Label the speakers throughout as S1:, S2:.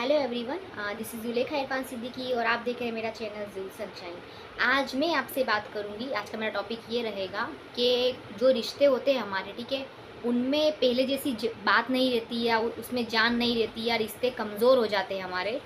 S1: Hello everyone, this is Zulekha Irfan Siddiqui और आप देख रहे हैं मेरा चैनल ज़ू सनशाइन। आज मैं आपसे बात करूंगी। आज का मेरा टॉपिक ये रहेगा कि जो रिश्ते होते हैं हमारे, ठीक है, उनमें पहले जैसी बात नहीं रहती या उसमें जान नहीं रहती या रिश्ते कमज़ोर हो जाते हैं हमारे।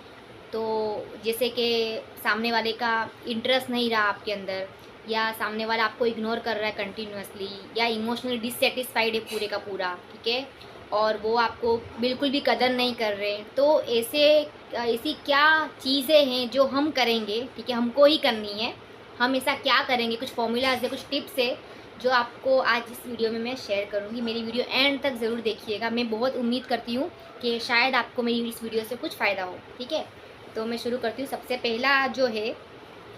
S1: तो जैसे कि सामने वाले का इंटरेस्ट नहीं रहा आपके अंदर, या सामने वाला आपको इग्नोर कर रहा है कंटिन्यूअसली, या इमोशनली डिससेटिस्फाइड है पूरे का पूरा, ठीक है, और वो आपको बिल्कुल भी कदर नहीं कर रहे। तो ऐसी क्या चीज़ें हैं जो हम करेंगे, ठीक है, हमको ही करनी है, हम ऐसा क्या करेंगे, कुछ फॉर्मूलाज है, कुछ टिप्स है जो आपको आज इस वीडियो में मैं शेयर करूंगी। मेरी वीडियो एंड तक ज़रूर देखिएगा। मैं बहुत उम्मीद करती हूँ कि शायद आपको मेरी इस वीडियो से कुछ फ़ायदा हो, ठीक है। तो मैं शुरू करती हूँ। सबसे पहला जो है,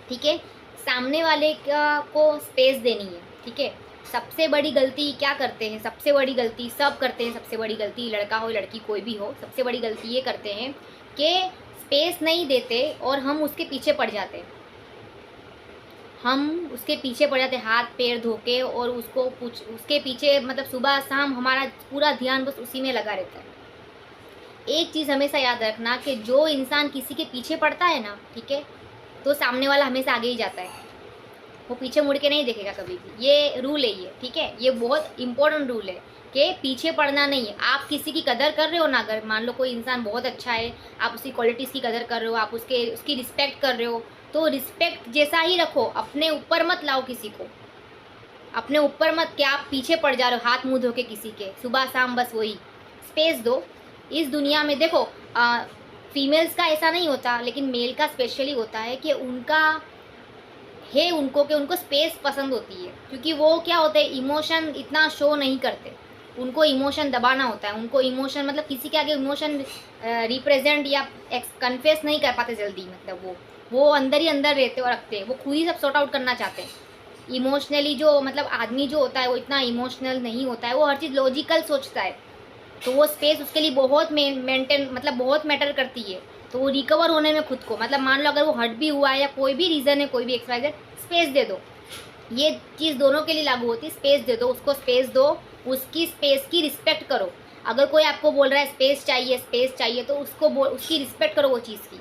S1: ठीक है, सामने वाले को स्पेस देनी है, ठीक है। सबसे बड़ी गलती क्या करते हैं, सबसे बड़ी गलती सब करते हैं, सबसे बड़ी गलती लड़का हो लड़की कोई भी हो, सबसे बड़ी गलती ये करते हैं कि स्पेस नहीं देते और हम उसके पीछे पड़ जाते हैं। हम उसके पीछे पड़ जाते हैं हाथ पैर धो के, और उसके पीछे मतलब सुबह शाम हमारा पूरा ध्यान बस उसी में लगा रहता है। एक चीज़ हमेशा याद रखना कि जो इंसान किसी के पीछे पड़ता है ना, ठीक है, तो सामने वाला हमेशा आगे ही जाता है, वो पीछे मुड़ के नहीं देखेगा कभी भी। ये रूल है ये, ठीक है, ये बहुत इंपॉर्टेंट रूल है कि पीछे पड़ना नहीं है। आप किसी की कदर कर रहे हो ना, अगर मान लो कोई इंसान बहुत अच्छा है, आप उसकी क्वालिटीज़ की कदर कर रहे हो, आप उसकी रिस्पेक्ट कर रहे हो, तो रिस्पेक्ट जैसा ही रखो, अपने ऊपर मत लाओ किसी को, अपने ऊपर मत कि आप पीछे पड़ जा रहे हो हाथ मुँह धो के किसी के सुबह शाम, बस वही स्पेस दो। इस दुनिया में देखो, फीमेल्स का ऐसा नहीं होता, लेकिन मेल का स्पेशली होता है कि उनको स्पेस पसंद होती है, क्योंकि वो क्या होते हैं, इमोशन इतना शो नहीं करते, उनको इमोशन दबाना होता है, उनको इमोशन मतलब किसी के आगे इमोशन रिप्रेजेंट या कन्फेस नहीं कर पाते जल्दी, मतलब वो अंदर ही अंदर रहते और रखते हैं, वो खुद ही सब सॉर्ट आउट करना चाहते हैं इमोशनली। जो मतलब आदमी जो होता है वो इतना इमोशनल नहीं होता है, वो हर चीज़ लॉजिकल सोचता है, तो वो स्पेस उसके लिए बहुत मेंटेन मतलब बहुत मैटर करती है। तो वो रिकवर होने में खुद को, मतलब मान लो अगर वो हर्ट भी हुआ है या कोई भी रीज़न है, कोई भी एक्सवाइजेड, स्पेस दे दो। ये चीज़ दोनों के लिए लागू होती है, स्पेस दे दो, उसको स्पेस दो, उसकी स्पेस की रिस्पेक्ट करो। अगर कोई आपको बोल रहा है स्पेस चाहिए, तो उसकी रिस्पेक्ट करो, वो चीज़ की,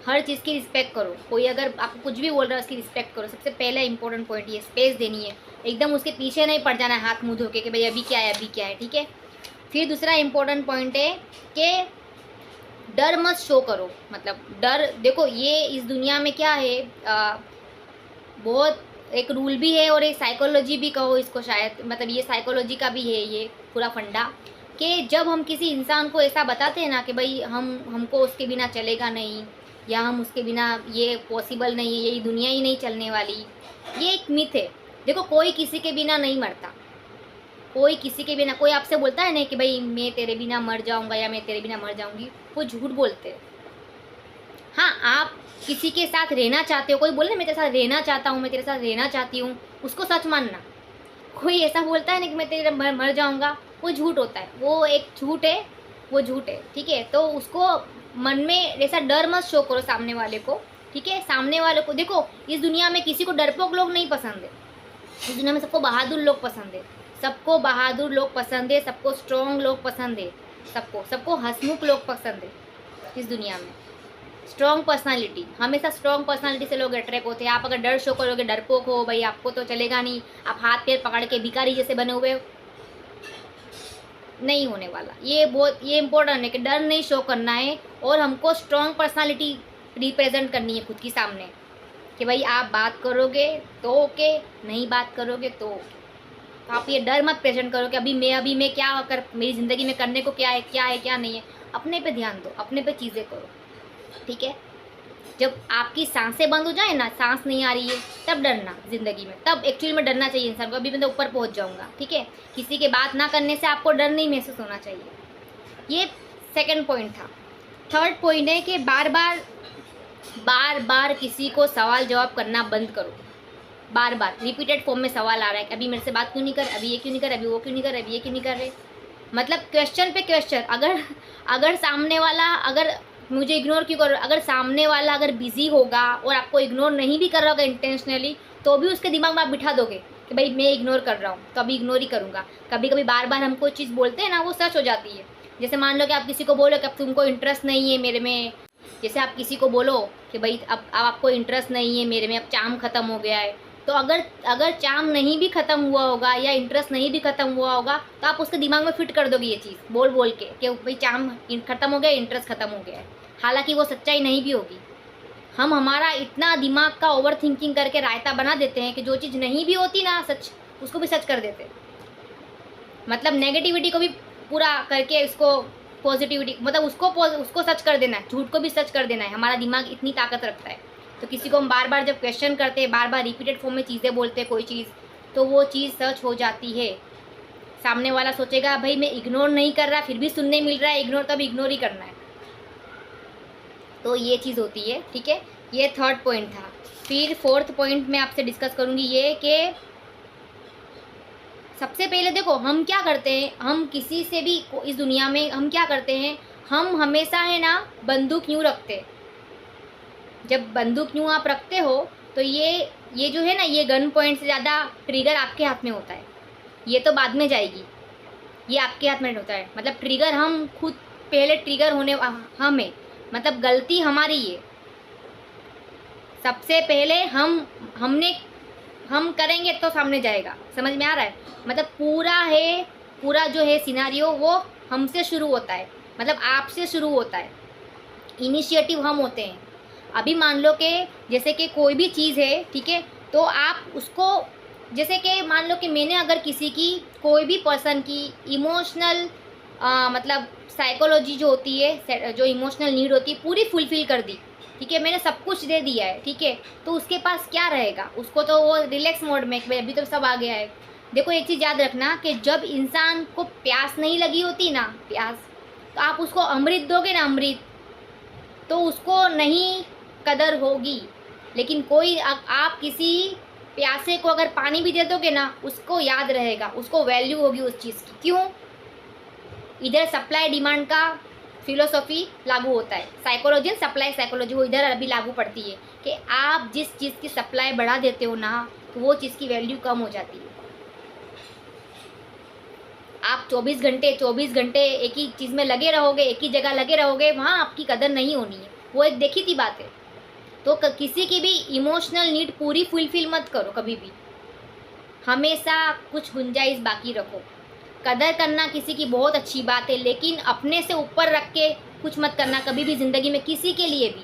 S1: हर चीज़ की रिस्पेक्ट करो। कोई अगर आपको कुछ भी बोल रहा है उसकी रिस्पेक्ट करो। सबसे पहला इंपॉर्टेंट पॉइंट ये, स्पेस देनी है, एकदम उसके पीछे नहीं पड़ जाना है हाथ मुँह धो के कि भाई अभी क्या है, अभी क्या है, ठीक है। फिर दूसरा इम्पोर्टेंट पॉइंट है कि डर मत शो करो। मतलब डर, देखो ये इस दुनिया में क्या है, बहुत एक रूल भी है और एक साइकोलॉजी भी कहो इसको शायद, मतलब ये साइकोलॉजी का भी है ये पूरा फंडा, कि जब हम किसी इंसान को ऐसा बताते हैं ना कि भाई हमको उसके बिना चलेगा नहीं, या हम उसके बिना ये पॉसिबल नहीं है, यही दुनिया ही नहीं चलने वाली, ये एक मिथ है। देखो कोई किसी के बिना नहीं मरता, कोई किसी के बिना, कोई आपसे बोलता है ना कि भाई मैं तेरे बिना मर जाऊंगा या मैं तेरे बिना मर जाऊंगी, वो झूठ बोलते हैं। हाँ, आप किसी के साथ रहना चाहते हो, कोई बोले ना मैं तेरे साथ रहना चाहता हूँ, मैं तेरे साथ रहना चाहती हूँ, उसको सच मानना। कोई ऐसा बोलता है ना कि मैं तेरे मर जाऊंगा, वो झूठ होता है, वो एक झूठ है, वो झूठ है, ठीक है। तो उसको मन में ऐसा डर मत शो करो सामने वाले को, ठीक है। सामने वाले को देखो, इस दुनिया में किसी को डरपोक लोग नहीं पसंद है, इस दुनिया में सबको बहादुर लोग पसंद है, सबको बहादुर लोग पसंद है, सबको स्ट्रॉन्ग लोग पसंद है, सबको हंसमुख लोग पसंद है। इस दुनिया में स्ट्रॉन्ग पर्सनालिटी, हमेशा स्ट्रॉन्ग पर्सनालिटी से लोग अट्रैक्ट होते हैं। आप अगर डर शो करोगे, डरपोक हो भाई, आपको तो चलेगा नहीं, आप हाथ पैर पकड़ के भिखारी जैसे बने हुए, नहीं होने वाला। ये इम्पोर्टेंट है कि डर नहीं शो करना है, और हमको स्ट्रॉन्ग पर्सनालिटी रिप्रेजेंट करनी है खुद की सामने, कि भाई आप बात करोगे तो ओके, नहीं बात करोगे तो ओके। तो आप ये डर मत प्रेजेंट करो कि अभी मैं क्या कर, मेरी ज़िंदगी में करने को क्या है क्या नहीं है। अपने पे ध्यान दो, अपने पे चीज़ें करो, ठीक है। जब आपकी सांसें बंद हो जाए ना, सांस नहीं आ रही है, तब डरना ज़िंदगी में, तब एक्चुअली में डरना चाहिए इंसान को। अभी मैं तो ऊपर पहुंच जाऊंगा, ठीक है, किसी के बात ना करने से आपको डर नहीं महसूस होना चाहिए। ये सेकंड पॉइंट था। थर्ड पॉइंट है कि बार बार किसी को सवाल जवाब करना बंद करो। बार बार रिपीटेड फॉर्म में सवाल आ रहा है कि अभी मेरे से बात क्यों नहीं कर, अभी ये क्यों नहीं कर, अभी वो क्यों नहीं कर, अभी ये क्यों नहीं कर रहे, मतलब क्वेश्चन पे क्वेश्चन। अगर सामने वाला, अगर मुझे इग्नोर क्यों कर, अगर सामने वाला अगर बिजी होगा और आपको इग्नोर नहीं भी कर रहा होगा इंटेंशनली, तो भी उसके दिमाग में आप बिठा दोगे कि भाई मैं इग्नोर कर रहा हूँ तो अभी इग्नोर ही करूँगा। कभी कभी बार बार हम कोई चीज़ बोलते हैं ना, वो सच हो जाती है, जैसे मान लो कि आप किसी को बोलो कि अब तुमको इंटरेस्ट नहीं है मेरे में, जैसे आप किसी को बोलो कि भाई अब आपको इंटरेस्ट नहीं है मेरे में, अब चार्म ख़त्म हो गया है, तो अगर चार्म नहीं भी ख़त्म हुआ होगा या इंटरेस्ट नहीं भी ख़त्म हुआ होगा तो आप उसके दिमाग में फिट कर दोगे ये चीज़ बोल बोल के कि भाई चार्म ख़त्म हो गया, इंटरेस्ट ख़त्म हो गया है। हालांकि वो सच्चाई नहीं भी होगी। हम हमारा इतना दिमाग का ओवर थिंकिंग करके रायता बना देते हैं कि जो चीज़ नहीं भी होती ना सच, उसको भी सच कर देते हैं। मतलब नेगेटिविटी को भी पूरा करके उसको पॉजिटिविटी, मतलब उसको सच कर देना है, झूठ को भी सच कर देना है। हमारा दिमाग इतनी ताकत रखता है। तो किसी को हम बार बार जब क्वेश्चन करते हैं, बार बार रिपीटेड फॉर्म में चीज़ें बोलते हैं कोई चीज़, तो वो चीज़ सच हो जाती है। सामने वाला सोचेगा भाई मैं इग्नोर नहीं कर रहा, फिर भी सुनने मिल रहा है इग्नोर, तब इग्नोर ही करना है। तो ये चीज़ होती है, ठीक है। ये थर्ड पॉइंट था। फिर फोर्थ पॉइंट मैं आपसे डिस्कस करूँगी ये कि सबसे पहले देखो हम क्या करते हैं, हम किसी से भी इस दुनिया में हम क्या करते हैं, हम हमेशा है ना बंदूक यूँ रखते हैं। जब बंदूक यूँ आप रखते हो तो ये जो है ना, ये गन पॉइंट से ज़्यादा ट्रिगर आपके हाथ में होता है। ये तो बाद में जाएगी, ये आपके हाथ में होता है। मतलब ट्रिगर हम खुद पहले ट्रिगर होने हमें, मतलब गलती हमारी है। सबसे पहले हम करेंगे तो सामने जाएगा। समझ में आ रहा है? मतलब पूरा जो है सिनारियो वो हमसे शुरू होता है, मतलब आपसे शुरू होता है। इनिशिएटिव हम होते हैं। अभी मान लो कि जैसे कि कोई भी चीज़ है, ठीक है, तो आप उसको, जैसे कि मान लो कि मैंने अगर किसी की कोई भी पर्सन की इमोशनल मतलब साइकोलॉजी जो होती है, जो इमोशनल नीड होती है, पूरी फुलफ़िल कर दी, ठीक है, मैंने सब कुछ दे दिया है, ठीक है, तो उसके पास क्या रहेगा? उसको तो वो रिलैक्स मोड में, अभी तो सब आ गया है। देखो एक चीज़ याद रखना कि जब इंसान को प्यास नहीं लगी होती ना, प्यास, तो आप उसको अमृत दोगे ना, अमृत, तो उसको नहीं कदर होगी। लेकिन कोई आप किसी प्यासे को अगर पानी भी दे दोगे ना, उसको याद रहेगा, उसको वैल्यू होगी उस चीज़ की। क्यों? इधर सप्लाई डिमांड का फिलोसॉफी लागू होता है, साइकोलॉजी सप्लाई साइकोलॉजी वो इधर अभी लागू पड़ती है कि आप जिस चीज़ की सप्लाई बढ़ा देते हो ना, तो वो चीज़ की वैल्यू कम हो जाती है। आप 24 घंटे एक ही चीज़ में लगे रहोगे, एक ही जगह लगे रहोगे, वहाँ आपकी कदर नहीं होनी है। वो एक देखी थी बात है। तो किसी की भी इमोशनल नीड पूरी फुलफिल मत करो कभी भी, हमेशा कुछ गुंजाइश बाकी रखो। कदर करना किसी की बहुत अच्छी बात है, लेकिन अपने से ऊपर रख के कुछ मत करना कभी भी ज़िंदगी में, किसी के लिए भी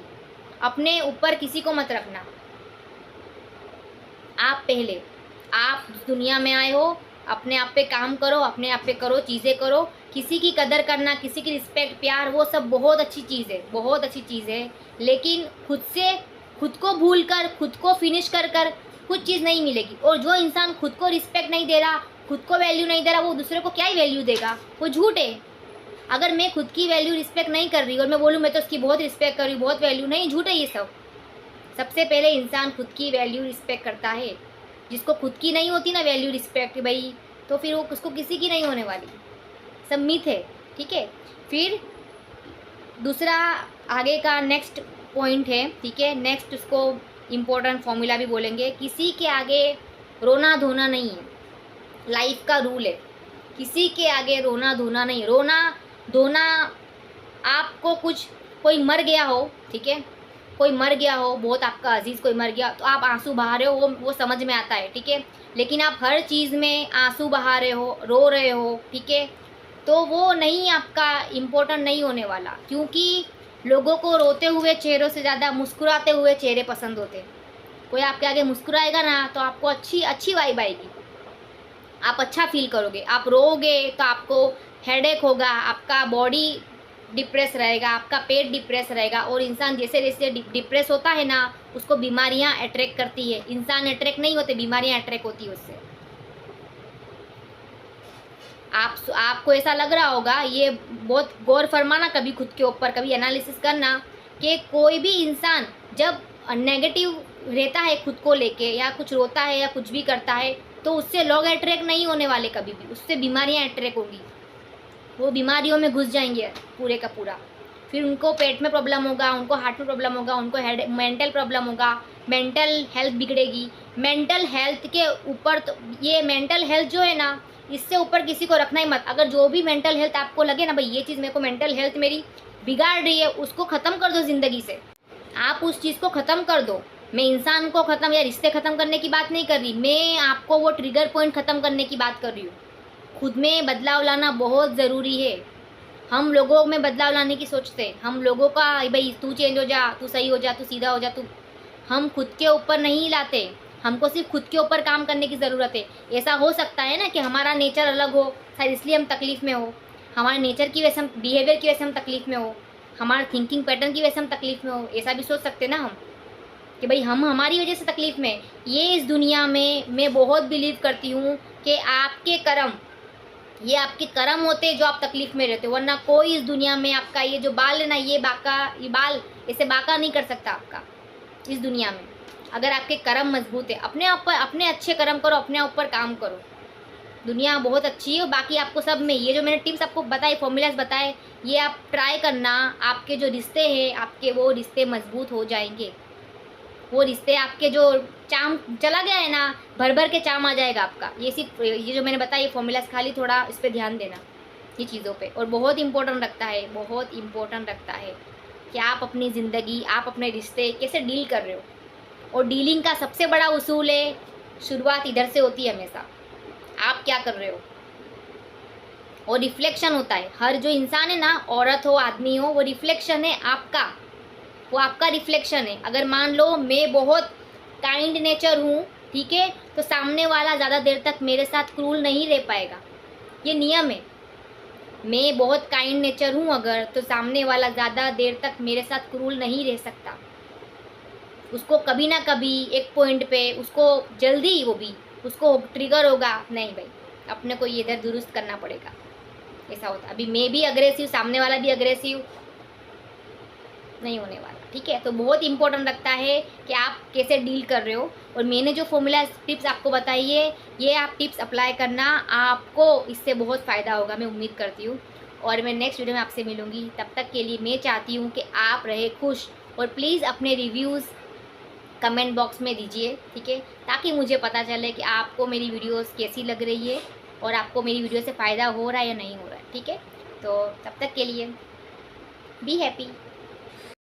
S1: अपने ऊपर किसी को मत रखना। आप पहले, आप दुनिया में आए हो, अपने आप पे काम करो, अपने आप पे करो, चीज़ें करो। किसी की कदर करना, किसी की रिस्पेक्ट, प्यार, वो सब बहुत अच्छी चीज़ है, बहुत अच्छी चीज़ है। लेकिन खुद को भूल कर, खुद को फिनिश कर कुछ चीज़ नहीं मिलेगी। और जो इंसान खुद को रिस्पेक्ट नहीं दे रहा, खुद को वैल्यू नहीं दे रहा, वो दूसरे को क्या ही वैल्यू देगा? वो झूठ है। अगर मैं खुद की वैल्यू रिस्पेक्ट नहीं कर रही और मैं बोलूँ मैं तो उसकी बहुत रिस्पेक्ट कर रही हूँ, बहुत वैल्यू, नहीं, झूठ है ये सब। सबसे पहले इंसान खुद की वैल्यू रिस्पेक्ट करता है। जिसको खुद की नहीं होती ना वैल्यू रिस्पेक्ट भाई, तो फिर वो उसको किसी की नहीं होने वाली। सब मिथ है, ठीक है। फिर दूसरा आगे का नेक्स्ट पॉइंट है, ठीक है, नेक्स्ट उसको इम्पोर्टेंट फॉर्मूला भी बोलेंगे। किसी के आगे रोना धोना नहीं है, लाइफ का रूल है। किसी के आगे रोना धोना नहीं। रोना धोना, आपको कोई मर गया हो, ठीक है, कोई मर गया हो, बहुत आपका अजीज़ कोई मर गया, तो आप आंसू बहा रहे हो, वो समझ में आता है, ठीक है। लेकिन आप हर चीज़ में आंसू बहा रहे हो, रो रहे हो, ठीक है, तो वो नहीं, आपका इम्पोर्टेंट नहीं होने वाला। क्योंकि लोगों को रोते हुए चेहरों से ज़्यादा मुस्कुराते हुए चेहरे पसंद होते हैं। कोई आपके आगे मुस्कुराएगा ना, तो आपको अच्छी वाइब आएगी, आप अच्छा फील करोगे। आप रोओगे तो आपको हेडेक होगा, आपका बॉडी डिप्रेस रहेगा, आपका पेट डिप्रेस रहेगा। और इंसान जैसे जैसे डिप्रेस होता है ना, उसको बीमारियां अट्रैक्ट करती है। इंसान अट्रैक्ट नहीं होते, बीमारियां अट्रैक्ट होती है उससे। आपको ऐसा लग रहा होगा, ये बहुत गौर फरमाना कभी खुद के ऊपर, कभी एनालिसिस करना कि कोई भी इंसान जब नेगेटिव रहता है खुद को लेके, या कुछ रोता है या कुछ भी करता है, तो उससे लोग अट्रैक्ट नहीं होने वाले कभी भी, उससे बीमारियां अट्रैक्ट होंगी। वो बीमारियों में घुस जाएंगे पूरे का पूरा। फिर उनको पेट में प्रॉब्लम होगा, उनको हार्ट में प्रॉब्लम होगा, उनको मेंटल प्रॉब्लम होगा, मेंटल हेल्थ बिगड़ेगी। मेंटल हेल्थ के ऊपर तो ये मेंटल हेल्थ जो है ना, इससे ऊपर किसी को रखना ही मत। अगर जो भी मेंटल हेल्थ आपको लगे ना भाई ये चीज़ मेरे को मेंटल हेल्थ मेरी बिगाड़ रही है, उसको ख़त्म कर दो ज़िंदगी से। आप उस चीज़ को ख़त्म कर दो। मैं इंसान को ख़त्म या रिश्ते ख़त्म करने की बात नहीं कर रही, मैं आपको वो ट्रिगर पॉइंट ख़त्म करने की बात कर रही हूँ। खुद में बदलाव लाना बहुत ज़रूरी है। हम लोगों में बदलाव लाने की सोचते हैं, हम लोगों का भाई तू चेंज हो जा, तू सही हो जा, तू सीधा हो जा, तू, हम खुद के ऊपर नहीं लाते। हमको सिर्फ खुद के ऊपर काम करने की ज़रूरत है। ऐसा हो सकता है ना कि हमारा नेचर अलग हो, शायद इसलिए हम तकलीफ़ में हो, हमारे नेचर की वजह से, हम बिहेवियर की वजह से हम तकलीफ़ में हो, हमारे थिंकिंग पैटर्न की वजह से हम तकलीफ़ में हो। ऐसा भी सोच सकते ना हम कि भाई हम हमारी वजह से तकलीफ़ में। ये इस दुनिया में मैं बहुत बिलीव करती हूँ कि आपके कर्म, ये आपके कर्म होते हैं जो आप तकलीफ़ में रहते हो, वरना कोई इस दुनिया में आपका ये जो बाल है ना, ये बाल ऐसे बाका नहीं कर सकता आपका इस दुनिया में। अगर आपके कर्म मजबूत है, अपने ऊपर अपने अच्छे कर्म करो, अपने ऊपर काम करो, दुनिया बहुत अच्छी है। बाकी आपको सब में ये जो मैंने टिप्स आपको बताए, फॉर्मूलाज बताए, ये आप ट्राई करना। आपके जो रिश्ते हैं आपके, वो रिश्ते मजबूत हो जाएंगे। वो रिश्ते आपके जो चाम चला गया है ना, भर भर के चाम आ जाएगा आपका। ये सिर्फ ये जो मैंने बताया ये फॉर्मूलाज, खाली थोड़ा इस पर ध्यान देना ये चीज़ों पे। और बहुत इम्पोर्टेंट रखता है, बहुत इम्पोर्टेंट रखता है कि आप अपनी ज़िंदगी, आप अपने रिश्ते कैसे डील कर रहे हो। और डीलिंग का सबसे बड़ा उसूल है, शुरुआत इधर से होती है हमेशा, आप क्या कर रहे हो। और रिफ्लेक्शन होता है, हर जो इंसान है ना, औरत हो आदमी हो, वो रिफ्लेक्शन है आपका, वो आपका रिफ्लेक्शन है। अगर मान लो मैं बहुत काइंड नेचर हूँ, ठीक है, तो सामने वाला ज़्यादा देर तक मेरे साथ क्रूल नहीं रह पाएगा, ये नियम है। मैं बहुत काइंड नेचर हूँ अगर, तो सामने वाला ज़्यादा देर तक मेरे साथ क्रूल नहीं रह सकता। उसको कभी ना कभी एक पॉइंट पे उसको जल्दी, वो भी उसको ट्रिगर होगा, नहीं भाई अपने को ये इधर दुरुस्त करना पड़ेगा। ऐसा होता, अभी मैं भी अग्रेसिव, सामने वाला भी अग्रेसिव नहीं होने वाला, ठीक है। तो बहुत इंपॉर्टेंट रखता है कि आप कैसे डील कर रहे हो। और मैंने जो फॉर्मूला टिप्स आपको बताई है, ये आप टिप्स अप्लाई करना, आपको इससे बहुत फ़ायदा होगा, मैं उम्मीद करती हूँ। और मैं नेक्स्ट वीडियो में आपसे मिलूँगी, तब तक के लिए मैं चाहती हूँ कि आप रहे खुश। और प्लीज़ अपने रिव्यूज़ कमेंट बॉक्स में दीजिए, ठीक है, ताकि मुझे पता चले कि आपको मेरी वीडियोस कैसी लग रही है और आपको मेरी वीडियो से फ़ायदा हो रहा है या नहीं हो रहा है, ठीक है। तो तब तक के लिए बी हैप्पी।